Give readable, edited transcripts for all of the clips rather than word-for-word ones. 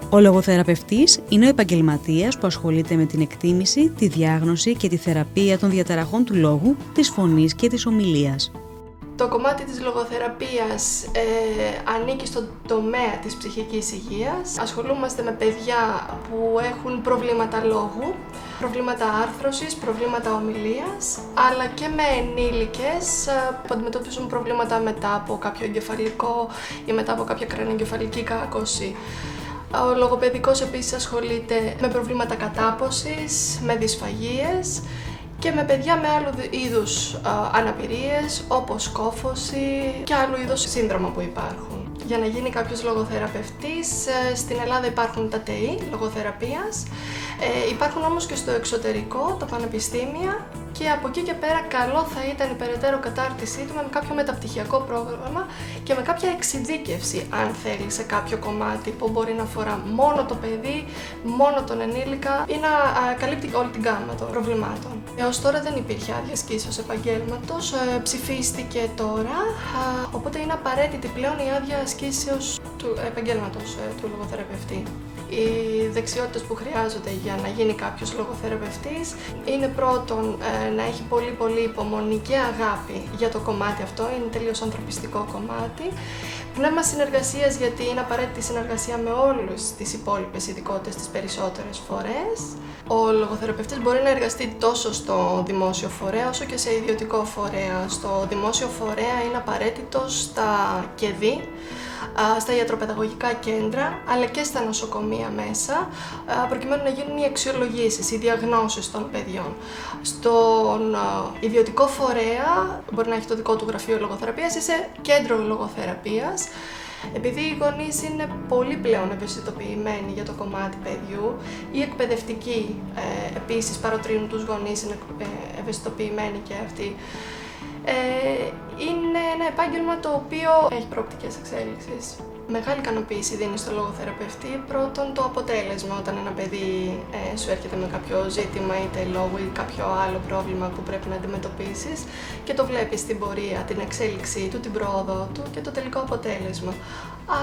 Ο λογοθεραπευτής είναι ο επαγγελματίας που ασχολείται με την εκτίμηση, τη διάγνωση και τη θεραπεία των διαταραχών του λόγου, της φωνής και της ομιλίας. Το κομμάτι της λογοθεραπείας ανήκει στον τομέα της ψυχικής υγείας. Ασχολούμαστε με παιδιά που έχουν προβλήματα λόγου, προβλήματα άρθρωσης, προβλήματα ομιλίας, αλλά και με ενήλικες που αντιμετωπίζουν προβλήματα μετά από κάποιο εγκεφαλικό ή μετά από κάποια κρανιοεγκεφαλική κάκωση. Ο λογοπαιδικός επίσης ασχολείται με προβλήματα κατάποσης, με δυσφαγίες και με παιδιά με άλλου είδους αναπηρίες, όπως κόφωση και άλλου είδους σύνδρομα που υπάρχουν. Για να γίνει κάποιος λογοθεραπευτής, στην Ελλάδα υπάρχουν τα ΤΕΙ λογοθεραπείας, υπάρχουν όμως και στο εξωτερικό τα πανεπιστήμια και από εκεί και πέρα καλό θα ήταν η περαιτέρω κατάρτισή του με κάποιο μεταπτυχιακό πρόγραμμα και με κάποια εξειδίκευση, αν θέλει, σε κάποιο κομμάτι που μπορεί να αφορά μόνο το παιδί, μόνο τον ενήλικα ή να καλύπτει όλη την γάμμα των προβλημάτων. Έως τώρα δεν υπήρχε άδεια ασκήσεως επαγγέλματος, ψηφίστηκε τώρα, οπότε είναι απαραίτητη πλέον η άδεια ασκήσεως του επαγγέλματος του λογοθεραπευτή. Οι δεξιότητες που χρειάζονται για να γίνει κάποιος λογοθεραπευτής είναι πρώτον να έχει πολύ υπομονή και αγάπη για το κομμάτι αυτό, είναι τελείως ανθρωπιστικό κομμάτι. Πνεύμα συνεργασίας, γιατί είναι απαραίτητη συνεργασία με όλες τις υπόλοιπες ειδικότητες τις περισσότερες φορές. Ο λογοθεραπευτής μπορεί να εργαστεί τόσο στο δημόσιο φορέα όσο και σε ιδιωτικό φορέα. Στο δημόσιο φορέα είναι απαραίτητος στα ΚΕΔΗ, στα ιατροπαιδαγωγικά κέντρα, αλλά και στα νοσοκομεία μέσα, προκειμένου να γίνουν οι αξιολογήσεις, οι διαγνώσεις των παιδιών. Στον ιδιωτικό φορέα μπορεί να έχει το δικό του γραφείο λογοθεραπείας ή σε κέντρο λογοθεραπείας. Επειδή οι γονείς είναι πολύ πλέον ευαισθητοποιημένοι για το κομμάτι παιδιού, οι εκπαιδευτικοί επίσης παροτρύνουν τους γονείς, είναι ευαισθητοποιημένοι και αυτοί. Είναι ένα επάγγελμα το οποίο έχει προοπτικές εξέλιξης. Μεγάλη ικανοποίηση δίνει στο λογοθεραπευτή πρώτον το αποτέλεσμα όταν ένα παιδί σου έρχεται με κάποιο ζήτημα είτε λόγου ή κάποιο άλλο πρόβλημα που πρέπει να αντιμετωπίσεις και το βλέπεις στην πορεία, την εξέλιξή του, την πρόοδο του και το τελικό αποτέλεσμα.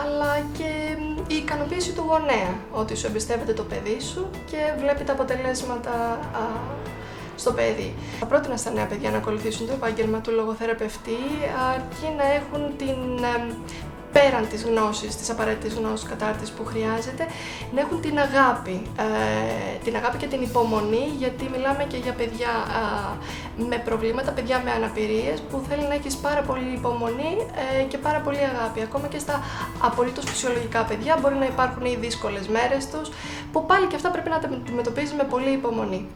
Αλλά και η ικανοποίηση του γονέα, ότι σου εμπιστεύεται το παιδί σου και βλέπει τα αποτελέσματα στο παιδί. Θα πρότεινα στα νέα παιδιά να ακολουθήσουν το επάγγελμα του λογοθεραπευτή, αρκεί να έχουν πέραν της γνώσης, της απαραίτητης γνώσης κατάρτισης που χρειάζεται, να έχουν την αγάπη και την υπομονή, γιατί μιλάμε και για παιδιά με προβλήματα, παιδιά με αναπηρίες, που θέλει να έχεις πάρα πολύ υπομονή και πάρα πολύ αγάπη. Ακόμα και στα απολύτως φυσιολογικά παιδιά μπορεί να υπάρχουν οι δύσκολες μέρες τους, που πάλι και αυτά πρέπει να τα αντιμετωπίζεις με πολύ υπομονή.